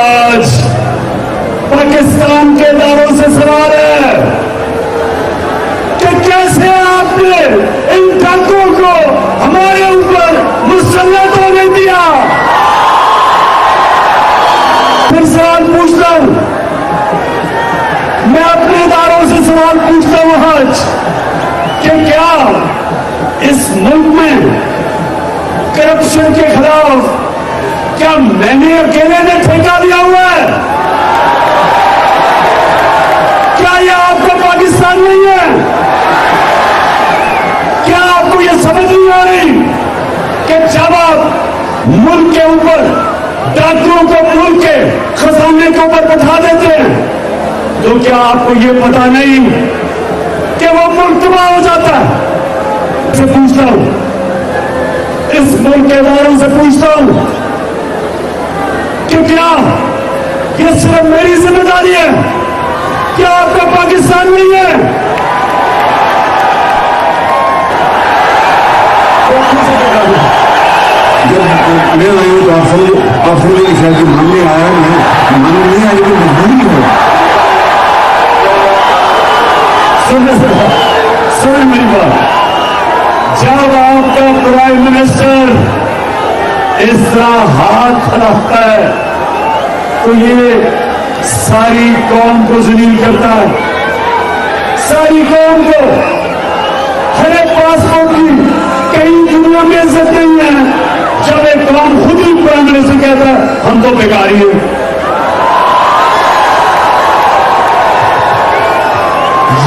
آج پاکستان کے اداروں سے سوال ہے کہ کیسے آپ نے ان ڈاکوں کو ہمارے اوپر مسلط ہونے دیا. پھر سوال پوچھتا ہوں, میں اپنے اداروں سے سوال پوچھتا ہوں آج کہ کیا اس ملک میں کرپشن کے خلاف کیا میں نے اکیلے نے ٹھیکہ لیا ہوا ہے؟ کیا یہ آپ کا پاکستان نہیں ہے؟ کیا آپ کو یہ سمجھ نہیں آ رہی کہ جب آپ ملک کے اوپر ڈاکوؤں کو ملک کے خزانے کے اوپر بٹھا دیتے ہیں تو کیا آپ کو یہ پتا نہیں کہ وہ ملک تباہ ہو جاتا ہے؟ سے پوچھتا ہوں, اس ملک کے اداروں سے پوچھتا ہوں کہ کیا یہ صرف میری ذمہ داری ہے؟ کیا آپ کا پاکستان نہیں ہے؟ میں آئی ہوں تو آپ سمجھے کہ شاید ماننے آیا ماننے نہیں آئی تو مجبوری ہے. سنیں میری بات, جب آپ کا پرائم منسٹر اس طرح ہاتھ پھیلاتا ہے تو یہ ساری قوم کو ذلیل کرتا ہے, ساری قوم کو. ہر ایک پاسپورٹ کی کئی دنیا میں عزت نہیں ہے جب ایک قوم خود ہی پرائم منسٹر کہتا ہے ہم تو بیکاری ہیں.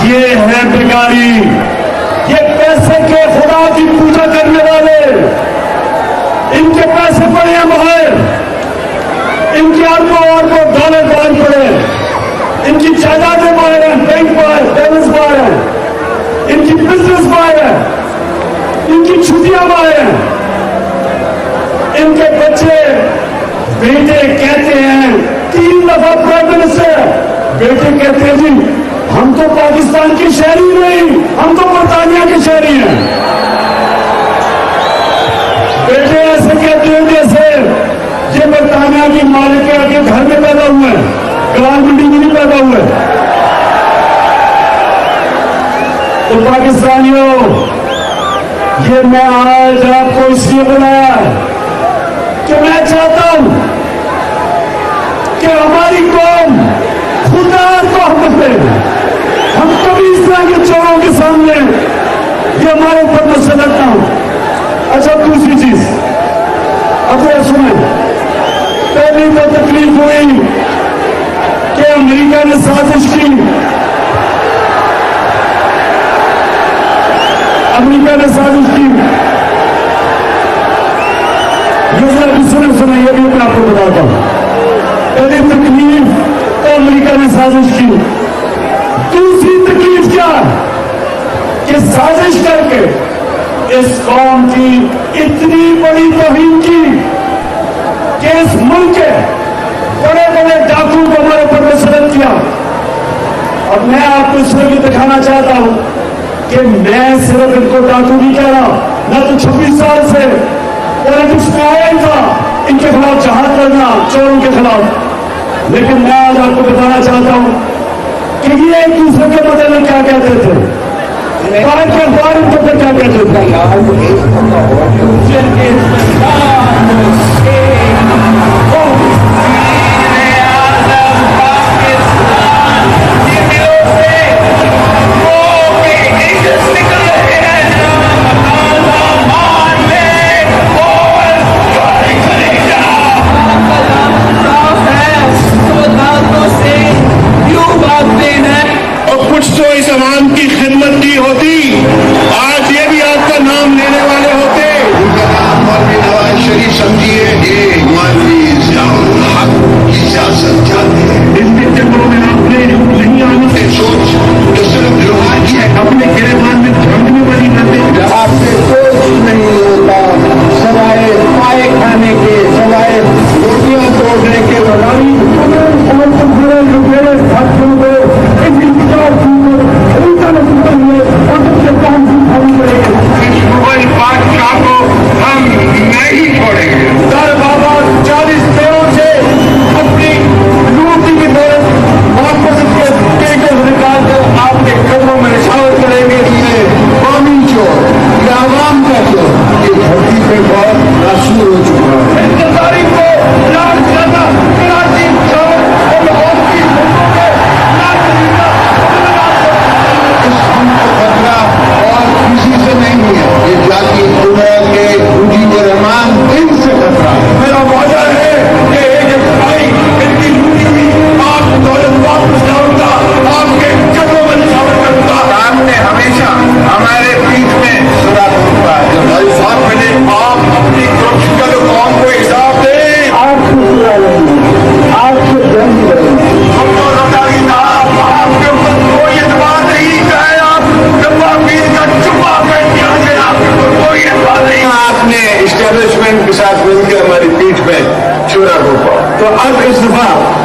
یہ ہے بیکاری, یہ پیسے کے خدا کی پوجا کرنے والے, ان کے پیسے پڑے ہیں باہر, ان کے اربوں ڈالر باہر پڑے, ان کی جائیدادیں باہر ہیں, بینک باہر, بیلنس باہر ہیں, ان کی بزنس باہر ہے, ان کی چھٹیاں باہر ہیں. ان کے بچے بیٹے کہتے ہیں 3 دفعہ پرائم منسٹر, بیٹے کہتے ہیں جی ہم تو پاکستان کی شہری نہیں, ہم تو برطانیہ کے شہری ہیں. بیٹے ایسے کہتے ہیں جیسے یہ برطانیہ کی مالک کے گھر میں پیدا ہوئے ہیں, گران منڈی میں نہیں پیدا ہوئے. تو پاکستانیوں, یہ میں آج آپ کو اس لیے بلایا کہ میں چاہتا ہوں کہ ہماری قوم خدا کو ہم دے. ہم کبھی اس طرح کے چوروں کے سامنے یہ ہمارے اوپر مسلط نہ ہو. اچھا دوسری چیز, اب یہ سنیں, پہلی تو تکلیف ہوئی کہ امریکہ نے سازش کی, امریکہ نے سازش کی. یہ سنیں یہ بھی میں آپ کو بتاتا ہوں. پہلی تکلیف تو امریکہ نے سازش کی. دوسری تکلیف کیا کہ سازش کر کے اس قوم کی اتنی بڑی توہین کی کہ اس ملک کے بڑے بڑے ڈاکو کو ہمارے اوپر مسلط کیا. اور میں آپ کو اس میں بھی دکھانا چاہتا ہوں کہ میں صرف ان کو ڈاکو نہیں کہہ رہا, نہ تو 26 سال سے پولیٹکس میں آیا ہی تھا ان کے خلاف جہاد کرنا, چوروں کے خلاف. لیکن میں آج آپ کو بتانا چاہتا ہوں کہ یہ ایک دوسرے کے بدلے کیا کہتے تھے, بار کے بار ان کے کیا کہتے تھے. کچھ تو اس عوام کی خدمت کی ہوتی, آج یہ بھی آپ کا نام لینے والے ہوتے. ان کا نام مولوی نواز شریف سمجھیے, یہ مولوی Zia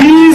20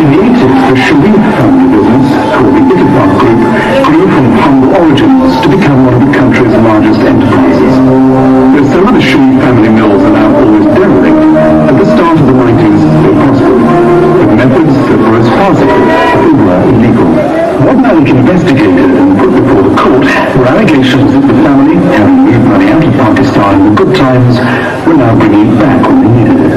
In Egypt, the Sharif family business, called the Ittifaq Group, grew from humble origins to become one of the country's largest enterprises. Though some of the Sharif family mills are now almost derelict, at the start of the 90s they prospered, with methods that were as farcical as they were illegal. What Malik investigated and put before the court were allegations that the family, having moved money out of Pakistan in the good times, were now bringing it back when they needed it.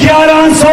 1100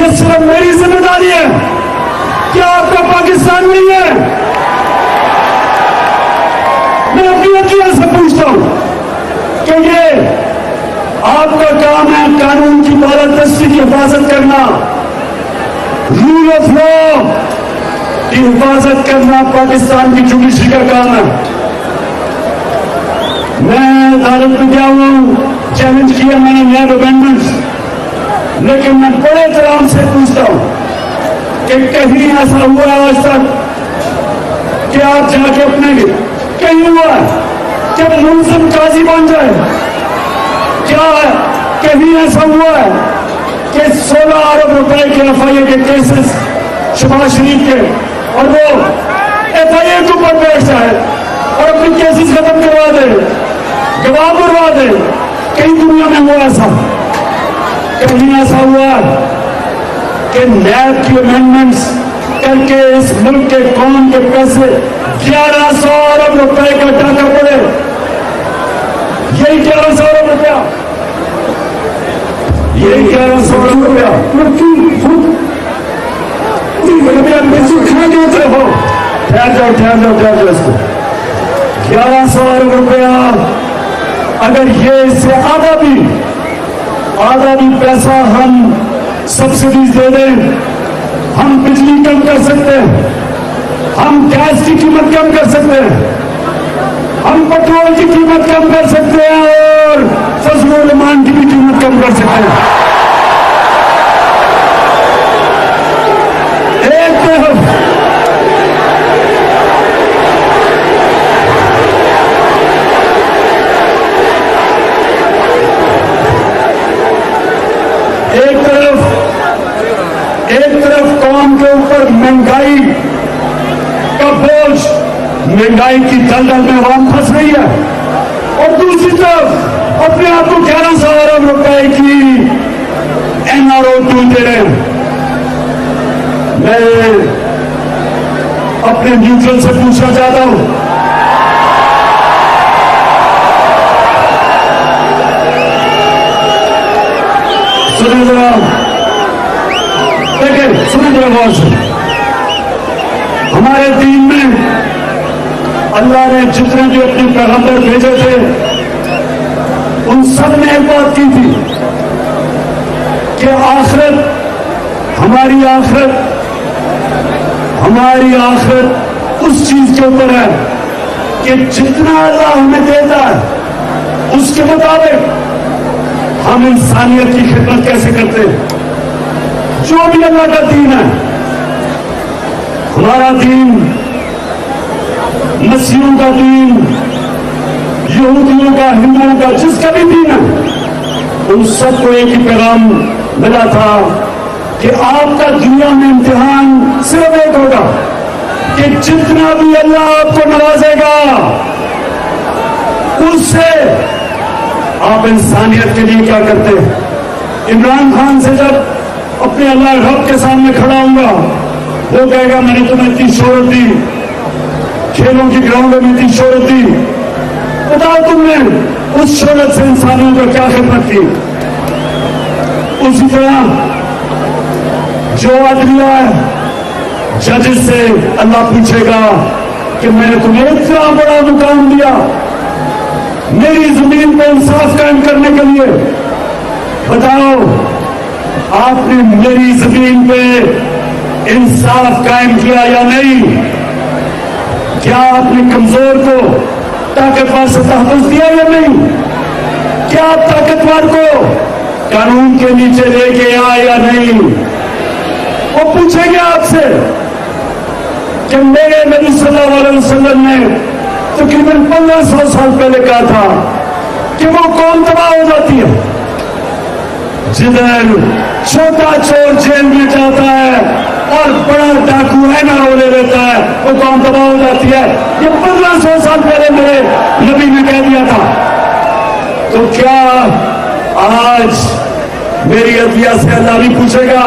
یہ صرف میری ذمہ داری ہے؟ کیا آپ کا پاکستان نہیں ہے؟ میں اپنی عدلیہ سے پوچھتا ہوں کہ یہ آپ کا کام ہے قانون کی بالادستی کی حفاظت کرنا، رول آف لا کی حفاظت کرنا پاکستان کی جوڈیشری کا کام ہے۔ میں عدالت میں گیا ہوں، چیلنج کیا میں نے نیب امینڈمنٹس، لیکن میں بڑے احترام سے پوچھتا ہوں کہ کہیں ایسا ہوا ہے آج تک کہ آپ جا کے اپنے کہیں ہوا ہے کہ ملزم قاضی بن جائے؟ کیا ہے کہیں ایسا ہوا ہے کہ 16 ارب روپے کے FIA کے کیسز شہباز شریف کے اور وہ FIA کے اوپر بیٹھ جائے اور اپنی کیسز ختم کروا دے، گواہ کروا دے؟ کئی دنیا میں ہوا ایسا؟ کہیں ایسا ہوا کہ نیب کی امینڈمنٹس کر کے اس ملک کے قوم کے پیسے 1100 ارب روپے کا ڈاکہ پڑے؟ یہی 1100 ارب روپیہ، یہی 1100 ارب روپیہ ہو، ٹھہر جاؤ اس کو 1100 ارب روپیہ، اگر یہ اس سے آدھا بھی پیسہ ہم سبسڈیز دے دیں، ہم بجلی کم کر سکتے ہیں، ہم گیس کی قیمت کم کر سکتے ہیں، ہم پیٹرول کی قیمت کم کر سکتے ہیں اور فضل و رحمان کی بھی قیمت کم کر سکتے ہیں۔ ایک طرف قوم کے اوپر مہنگائی کا بوجھ، مہنگائی کی دلدل میں عوام پھنس رہی ہے، اور دوسری طرف اپنے آپ کو 1100 ارب روپے کی NRO دے رہے ہیں۔ میں اپنے نیوٹرل سے پوچھنا چاہتا ہوں، سنیں ذرا غور سے، ہمارے دین میں اللہ نے جتنے بھی اپنے پیغمبر بھیجے تھے ان سب نے ایک بات کی تھی کہ ہماری آخرت اس چیز کے اوپر ہے کہ جتنا اللہ ہمیں دیتا ہے اس کے مطابق ہم انسانیت کی خدمت کیسے کرتے ہیں۔ جو بھی اللہ کا دین ہے، ہمارا دین، مسیحیوں کا دین، یہودیوں کا، ہندوؤں کا، جس کا بھی دین ہے، ان سب کو ایک ہی پیغام ملا تھا کہ آپ کا دنیا میں امتحان صرف ایک ہوگا کہ جتنا بھی اللہ آپ کو نوازے گا اس سے آپ انسانیت کے لیے کیا کرتے ہیں۔ عمران خان سے جب اپنے اللہ رب کے سامنے کھڑا ہوں گا، وہ کہے گا میں نے تمہیں اتنی شہرت دی، کھیلوں کی گراؤنڈوں میں اتنی شہرت دی، بتاؤ تم نے اس شہرت سے انسانوں کو کیا خدمت کی۔ اسی طرح جو عدلیہ ہے، ججز سے اللہ پوچھے گا کہ میں نے تمہیں اتنا بڑا مقام دیا میری زمین پہ انصاف قائم کرنے کے لیے، بتاؤ آپ نے میری زمین پہ انصاف قائم کیا یا نہیں؟ کیا آپ نے کمزور کو طاقتور سے تحفظ دیا یا نہیں؟ کیا آپ طاقتور کو قانون کے نیچے لے کے آئے یا نہیں؟ وہ پوچھیں گے آپ سے کہ میرے نبی صلی اللہ علیہ وسلم نے تقریباً 1500 سال پہلے کہا تھا کہ وہ قوم تباہ ہو جاتی ہے جدھر چھوٹا چور جیل میں جاتا ہے اور بڑا ڈاکو NRO لے لیتا ہے، وہ قوم تباہ ہو جاتی ہے۔ یہ 1500 سال پہلے میرے نبی نے کہہ دیا تھا۔ تو کیا آج میری عدلیہ سے اللہ بھی پوچھے گا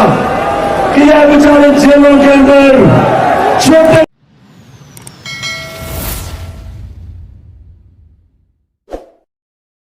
کہ یہ بیچارے جیلوں کے اندر چھوٹے